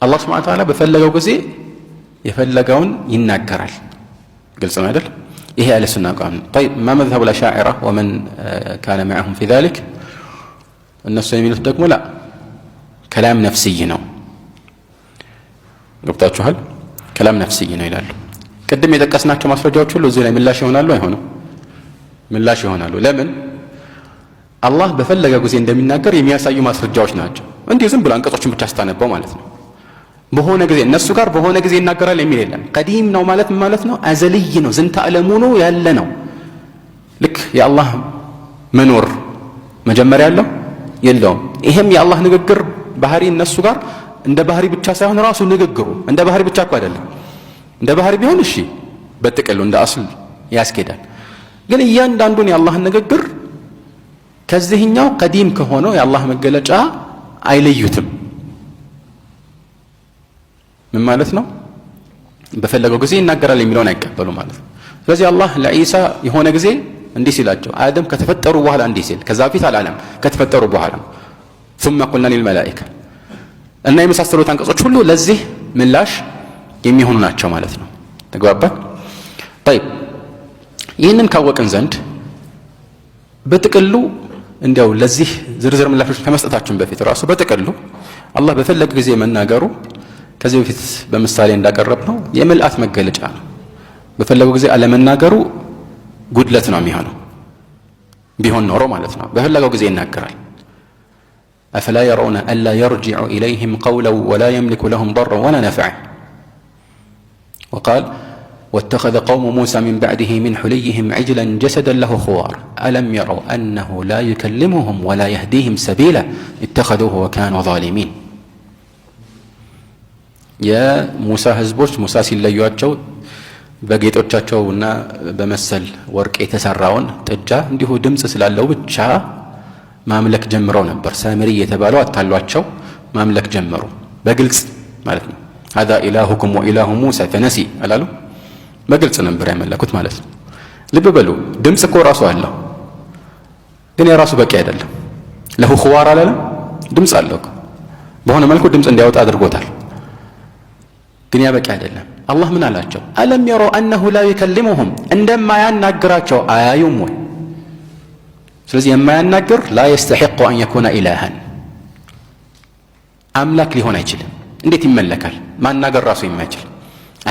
አላህ ሱብሓነሁ ወተዓላ በፈለገው ጊዜ የፈለገውን ይናገራል። ግልጽ ነው አይደል? ይሄ አህለ ሱና አቋም ነው። طيب ما مذهب الأشاعرة ومن كان معهم في ذلك እነሱ የሚሉት ደግሞ لا كلام نفسي ነው። ገብታችኋል? كلام نفسي ነው ይላሉ። ቅድም የጠቀስናቸው ማስረጃዎች ሁሉ እዚህ ላይ ምላሽ ይሆናሉ አይሆንም? ምላሽ ይሆናሉ። ለምን? አላህ በፈለገ ጊዜ እንደሚናገር የሚያሳዩ ማስረጃዎች ናቸው። እንዲሁ ዝም ብሎ አንቀጾችን ብቻ አስታነበው ማለት ነው። በሆነ ጊዜ እነሱ ጋር በሆነ ጊዜ ይናገራል የሚል የለም። ቀዲም ነው ማለት ምን ማለት ነው? አዘልይ ነው፣ ዝንተ ዓለሙ ነው ያለ ነው። ልክ የአላህ መኖር መጀመሪያ ያለው የለውም። ይሄም የአላህ ንግግር ባህሪ እነሱ ጋር እንደ ባህሪ ብቻ ሳይሆን ራሱ ንግግሩ እንደ ባህሪ ብቻ እኮ አይደለም። እንደ ባህሪ ቢሆን እሺ በጥቅሉ እንደ አስል ያስኬዳል። ግን እያንዳንዱን የአላህን ንግግር ከዚህኛው ቀዲም ከሆነው የአላህ መገለጫ አይለዩትም። ምን ማለት ነው? በፈለገው ጊዜ ይናገራል የሚለውን አይቀበሉ ማለት ነው። ስለዚህ አላህ ለኢሳ የሆነ ጊዜ እንዲህ ሲላቸው አደም ከተፈጠሩ በኋላ እንዲህ ሲል ከዛ በፊት አላለም፣ ከተፈጠሩ በኋላ ثم قلنا للملائكة እና የመሳሰሉት አንቀጾች ሁሉ ለዚህ ምላሽ የሚሆኑ ናቸው ማለት ነው። ተግባባን? طيب ይህንን ካወቅን ዘንድ በጥቅሉ እንዲያው ለዚህ ዝርዝር ምላሾች ከመስጠታችን በፊት ራሱ በጥቅሉ አላህ በፈለገ ጊዜ መናገሩ ከዚህ በፊት በምሳሌ እንዳቀረብ ነው የምልአት መገለጫ ነው። በፈለገው ጊዜ አለመናገሩ ጉድለት ነው የሚሆነው። ቢሆን ኖሮ ማለት ነው በፈለገው ጊዜ ይናገራል። أفلا يرون ألا يرجع إليهم قولا ولا يملك لهم ضرا ولا نفعا وقال واتخذ قوم موسى من بعده من حليهم عجلا جسدا له خوار ألم يروا أنه لا يكلمهم ولا يهديهم سبيلا اتخذوه وكانوا ظالمين يا موسى ህዝቦች ሙሳ ሲለዩአቸው በጌጦቻቸውና በመሰል ወርቅ የተሰራውን ጥጃ እንዲሁ ድምጽ ስላለው ብቻ ማምለክ ጀምረው ነበር። ሳምሪ የተባለው አታሏቸው ማምለክ ጀመሩ በግልጽ ማለት ነው። هذا إلهكم وإله موسى فنسي አላሉ። በግልጽ ነበር ያመለኩት ማለት ነው። ልብ በሉ ድምጽ እኮ ራሱ አለው፣ ግን የራሱ በቂ አይደለም። ለሁ ኹዋር አላለም፣ ድምጽ አለው። በሆነ መልኩ ድምጽ እንዲያወጣ አድርጎታል፣ ግን ያ በቂ አይደለም። አላህ ምን አላቸው? አለም يروا أنه لا يكلمهم እንደማያናግራቸው አያዩም ወይ? ስለዚህ የማያናግር لا يستحق أن يكون إلها አምላክ ሊሆን አይችልም። እንዴት ይመለካል? ማናገር ራሱ የማይችል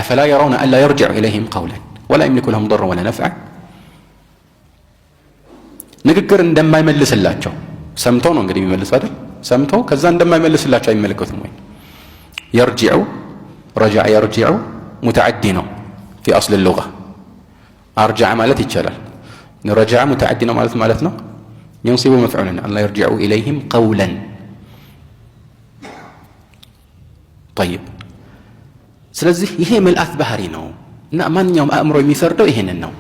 أفلا يرون ألا يرجع إليهم قولا ولا يملك لهم ضرا ولا نفعا ንግግር እንደማይመልስላቸው ሰምተው ነው እንግዲህ የሚመልስ አይደል? ሰምተው ከዛ እንደማይመልስላቸው አይመለከቱም ወይ? يرجع رجع يرجع متعدي ነው في أصل اللغة أرجع ማለት ይቻላል። رجع متعدي ነው ማለት ነው ينصب مفعولا ألا يرجع إليهم قولا طيب ስለዚህ ይሄ መልአት ባህሪ ነው እና ማንኛውም አእምሮ የሚፈርደው ይሄንን ነው።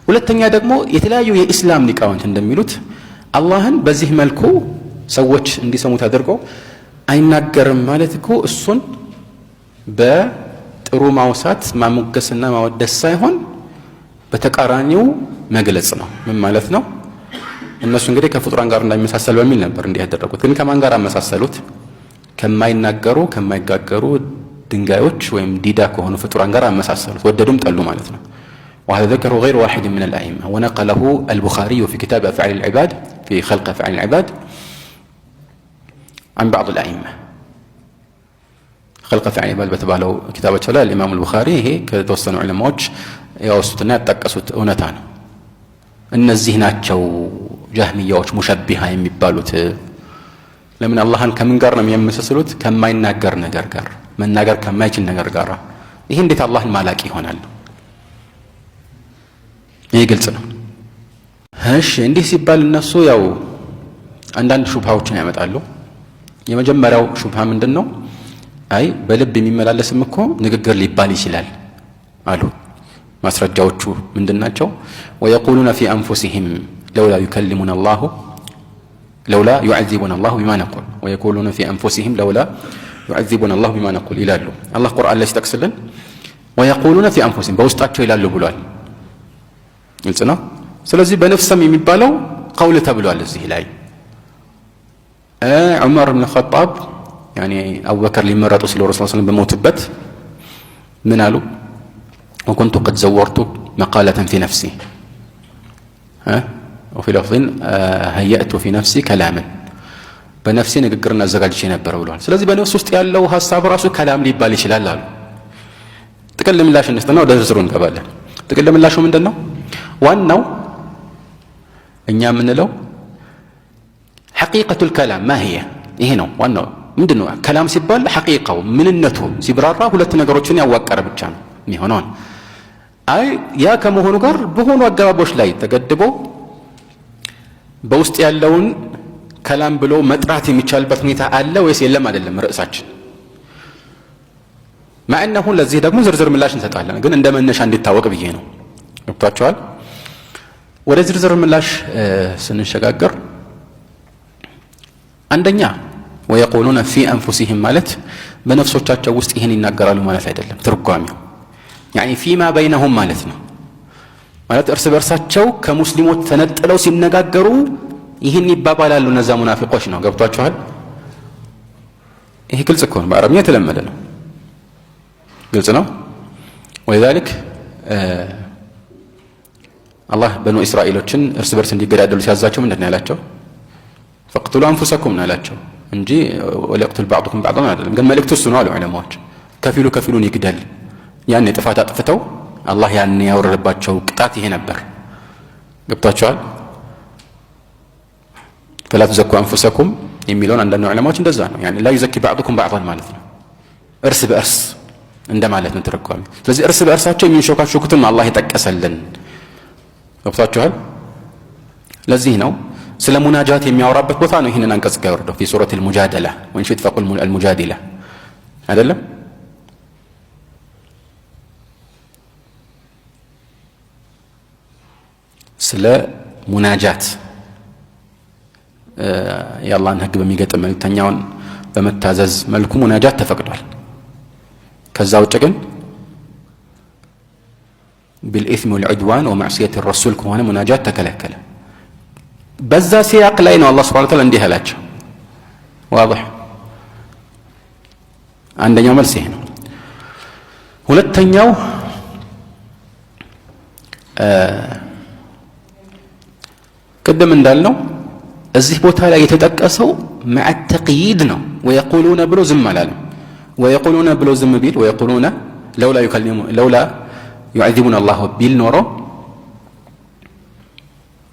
ሁለተኛ ደግሞ የተለያዩ የኢስላም ሊቃውንት እንደሚሉት አላህን በዚህ መልኩ ሰዎች እንዲሰሙት አድርገው አይናገርም ማለት እኮ እሱን በጥሩ ማውሳት ማሞገስና ማወደስ ሳይሆን በተቃራኒው መግለጽ ነው። ምን ማለት ነው? እነሱ እንግዲህ ከፍጡራን ጋር እንዳይመሳሰል በሚል ነበር እንዲህ ያደረጉት። ግን ከማን ጋር አመሳሰሉት? ከማይናገሩ ከማይጋገሩ ድንጋዮች ወይም ዲዳ ከሆኑ ፍጡራን ጋር አመሳሰሉት። ወደዱም ጠሉ ማለት ነው። وهذا ذكر غير واحد من الأئمة ونقله البخاري في كتاب أفعال العباد في خلق أفعال العباد عن بعض الأئمة. خلق أفعال العباد بتبالو كتابة شلال الإمام البخاري هي كتوصلوا علماء يوصلنا تقصوا أونتان إن الزهنات شو جهمية مشبهة يمبالوت لمن الله كمن قرنا يمسسلوت كما يناقر نقر من نقر كما يجي نقر قارا ይሄ እንዴት አላህን ማላቂ ይሆናል? ይሄ ግልጽ ነው። እሺ እንዲህ ሲባል እነሱ ያው አንዳንድ ሹብሃዎችን ያመጣሉ። የመጀመሪያው ሹብሃ ምንድነው? አይ በልብ የሚመላለስም እኮ ንግግር ሊባል ይችላል አሉ። ማስረጃዎቹ ምንድናቸው? ويقولون في أنفسهم لولا يكلمنا الله لولا يعذبنا الله بما نقول ويقولون في أنفسهم لولا يعذبنا الله بما نقول ይላሉ። አላህ ቁርአን ላይ ሲጠቅስልን ويقولون في أنفسهم በውስጣቸው ይላሉ ብሏል። ግልጽ ነው። ስለዚህ በነፍስም የሚባለው ቀውል ተብሏል እዚህ ላይ ዑመር ኢብኑ ኸጣብ ያኔ አቡበከር ሊመረጡ ሲሉ ረሱል ሰለላሁ ዐለይሂ ወሰለም በሞቱበት ምን አሉ? ወኩንቱ ቀድ ዘወርቱ መቃለተን ፊ ነፍሲ ወፊ ለፍዝን ሀየእቱ ፊ ነፍሲ ከላምን በነፍሴ ንግግርን አዘጋጅቼ ነበር ብለዋል። ስለዚህ በነፍስ ውስጥ ያለው ሀሳብ ራሱ ከላም ሊባል ይችላል አሉ። ጥቅል ምላሽ እንስጥና ወደ ዝርዝሩ እንገባለን። ጥቅል ምላሹ ምንድን ነው? ዋናው እኛ የምንለው ሐቂቀቱል ከላም ማህየ ይሄ ነው ዋናው። ምንድን ነው ከላም ሲባል? ሐቂቃው ምንነቱ ሲብራራ ሁለት ነገሮችን ያዋቀረ ብቻ ነው የሚሆነው። አይ ያ ከመሆኑ ጋር በሆኑ አገባቦች ላይ ተገድቦ በውስጥ ያለውን ከላም ብሎ መጥራት የሚቻልበት ሁኔታ አለ ወይስ የለም? አይደለም ርዕሳችን። ማዕነሁ ለዚህ ደግሞ ዝርዝር ምላሽ እንሰጣለን፣ ግን እንደ መነሻ እንዲታወቅ ብዬ ነው። ገብቷችኋል? ወደ ዝርዝር ምላሽ ስንሸጋገር አንደኛ ወየቁሉነ ፊ አንፉሲሂም ማለት በነፍሶቻቸው ውስጥ ይህን ይናገራሉ ማለት አይደለም። ትርጓሜው ያኒ ፊማ በይነሁም ማለት ነው። ማለት እርስ በርሳቸው ከሙስሊሞች ተነጥለው ሲነጋገሩ ይህን ይባባላሉ እነዛ ሙናፊቆች ነው። ገብቷችኋል? ይሄ ግልጽ እኮ ነው፣ በአረብኛ የተለመደ ነው፣ ግልጽ ነው። ወሊዛሊክ አላህ በኑ እስራኤሎችን እርስ በርስ እንዲገዳደሉ ሲያዛቸው ምንድን ነው ያላቸው? ፈቅቱሉ አንፉሰኩም ነው ያላቸው እንጂ ወለቅቱል ባዕዱኩም ባዕዳን አይደለም። ግን መልእክቱ እሱ ነው አሉ ዑለማዎች። ከፊሉ ከፊሉን ይግደል። ያን ጥፋት አጥፍተው አላህ ያን ያወረደባቸው ቅጣት ይሄ ነበር። ገብቷችኋል? ፈላ ትዘኩ አንፉሰኩም የሚለውን አንዳንድ ዑለማዎች እንደዛ ነው ያኒ ላ ይዘኪ ባዕዱኩም ባዕዳን ማለት ነው፣ እርስ በእርስ እንደማለት ነው ትርጓሜ። ስለዚህ እርስ በእርሳቸው የሚንሾካሾኩትን አላህ የጠቀሰልን። ገብቷችኋል? ለዚህ ነው ስለ ሙናጃት የሚያወራበት ቦታ ነው ይህንን አንቀጽ ጋር ወርደው ፊ ሱረት አልሙጃደላ ወን ሽት ፈቁል አልሙጃዲላ አይደለም። ስለ ሙናጃት የአላህን ህግ በሚገጥም መልእክተኛውን በመታዘዝ መልኩ ሙናጃት ተፈቅዷል። ከዛ ውጭ ግን بالإثم والعدوان ومعصية الرسول ከሆነ ሙናጃት ተከለከለ። በዛ ሲያቅ ላይ ነው አላህ Subhanahu Wa Ta'ala እንዲህ አላቸው። واضح? አንደኛው መልስ ይሄ ነው። ሁለተኛው ቅድም እንዳልነው እዚህ ቦታ ላይ የተጠቀሰው مع التقييد ነው። ويقولون ብሎ ዝም አላለም። ويقولون ብሎ ዝም ቢል ويقولون لولا يعذبنا الله ቢል ኖሮ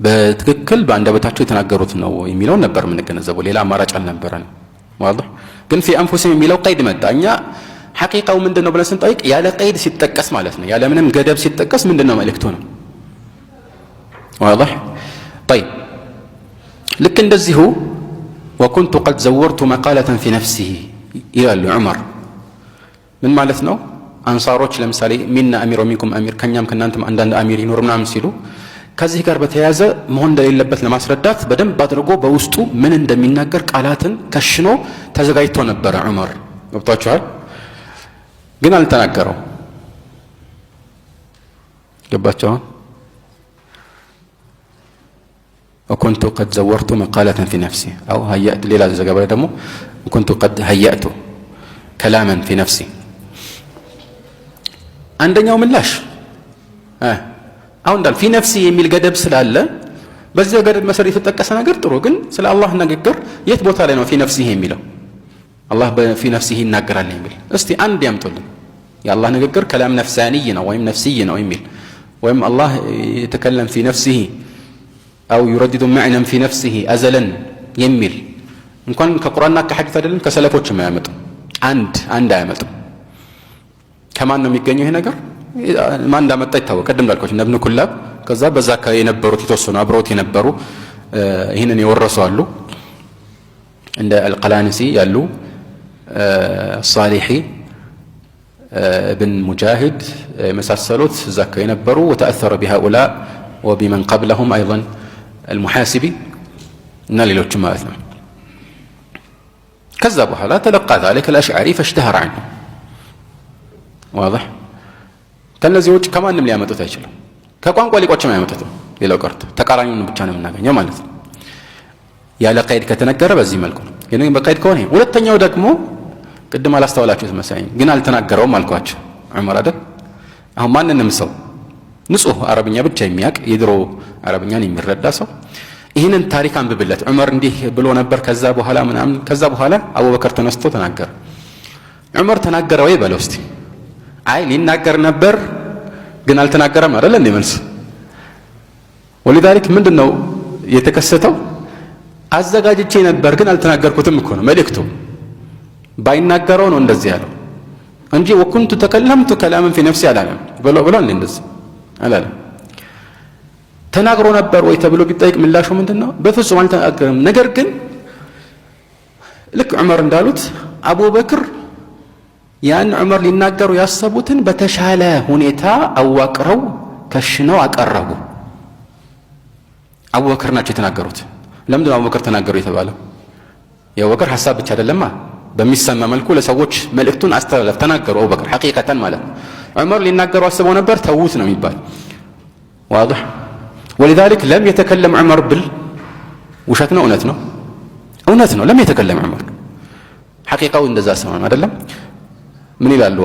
በትክክል በአንደበታቸው የተናገሩት ነው የሚለው ነበር የምንገነዘበው። ሌላ አማራጭ አልነበረን። واضح? ግን في انفسهم የሚለው ቀይድ መጣ። እኛ ሐቂቃው ምንድነው ብለን ስንጠይቅ ያለ ቀይድ ሲጠቀስ ማለት ነው፣ ያለ ምንም ገደብ ሲጠቀስ ምንድነው መልእክቱ ነው። واضح? طيب ልክ እንደዚሁ وكنت قد زورت مقالة في نفسه ይላሉ ዑመር። ምን ማለት ነው? አንሳሮች ለምሳሌ ሚና አሚር ወሚንኩም አሚር ከኛም ከናንተም አንዳንድ አሚር ይኖር ምናምን ሲሉ ከዚህ ጋር በተያያዘ መሆን እንደሌለበት ለማስረዳት በደንብ አድርጎ በውስጡ ምን እንደሚናገር ቃላትን ከሽኖ ተዘጋጅቶ ነበረ ዑመር። ገብቷችኋል? ግን አልተናገረው። ገባችኋል? وكنت قد زورت مقالة في نفسي أو هيأت ليلة زجاجة دمو وكنت قد هيأت كلاما في نفسي. عندنا يوم اللاش أو ندل في نفسي يميل قدب سلالة بس إذا قدب مسري في التكسنا قرت روجن سلا الله نقدر يثبت علينا في نفسه يميله الله في نفسه نقدر عليه يميل استي عندي أمتول يا الله نقدر كلام نفسانينا ويم نفسينا ويميل ويم الله يتكلم في نفسه أو يردد معنى في نفسه أزلا يميل إن كان كقرآن كحديث هذا كسلفوش ما يمت عند يمت كمان نميجنيه هنا قر ما عندما متيته وقدم لكوش نبنو كلاب كذا بذاك ينبروا تيتوسون أبروت ينبروا هنا يورثوا له عند القلانسي يالو الصالحي بن مجاهد مسلسلوت ذاك ينبروا وتأثر بهؤلاء وبمن قبلهم أيضا المحاسبي نالي جماعة كذبوا لا تلقى ذلك الأشعري فاشتهر عنه. واضح؟ كالذي وجه كمان نملي أمتو تايشلو كقوان قولي قوش ما يمتتو يلو قرت تقارانيون بچانا من ناقن يوم يا لقيد كتنكر بزي ملكو يعني بقيد كوني ولتنيو دكمو ቅድም አላስተዋላችሁት መሰለኝ ግን አልተናገረውም አልኳችሁ ዑመር አይደል አሁን ማንንም ሰው ንጹህ አረብኛ ብቻ የሚያውቅ የድሮ አረብኛን የሚረዳ ሰው ይህንን ታሪክ አንብብለት ዑመር እንዲህ ብሎ ነበር ከዛ በኋላ ምናምን ከዛ በኋላ አቡበከር ተነስቶ ተናገረ ዑመር ተናገረ ወይ በለው እስቲ አይ ሊናገር ነበር ግን አልተናገረም አይደል እንዴ መልስ ወለذلك ምንድነው የተከሰተው አዘጋጅቼ ነበር ግን አልተናገርኩትም እኮ ነው መልእክቱ ባይናገረው ነው እንደዚህ ያለው እንጂ ወኩንቱ ተከለምቱ ከላምን في نفسي አላለም ብሎ እንደዚህ አላለም ተናግሮ ነበር ወይ ተብሎ ቢጠይቅ ምላሹ ምንድነው በፍጹም አልተናገረም ነገር ግን ልክ ዑመር እንዳሉት አቡበክር ያን ዑመር ሊናገሩ ያሰቡትን በተሻለ ሁኔታ አዋቅረው ከሽነው አቀረቡ አቡበክር ናቸው የተናገሩት ለምንድነው አቡበክር ተናገሩ የተባለው የአቡበክር ሐሳብ ብቻ አይደለማ በሚሰማ መልኩ ለሰዎች መልእክቱን አስተላለፍ ተናገሩ አቡበክር ሐቂቀተን ማለት ነው ዑመር ሊናገሩ አስበው ነበር ተውት ነው የሚባል واضح ولذلك لم يتكلم عمر وشتنا اونتنا لم يتكلم عمر حقيقه እንደዛ ሰማን አይደለም ምን ይላሉ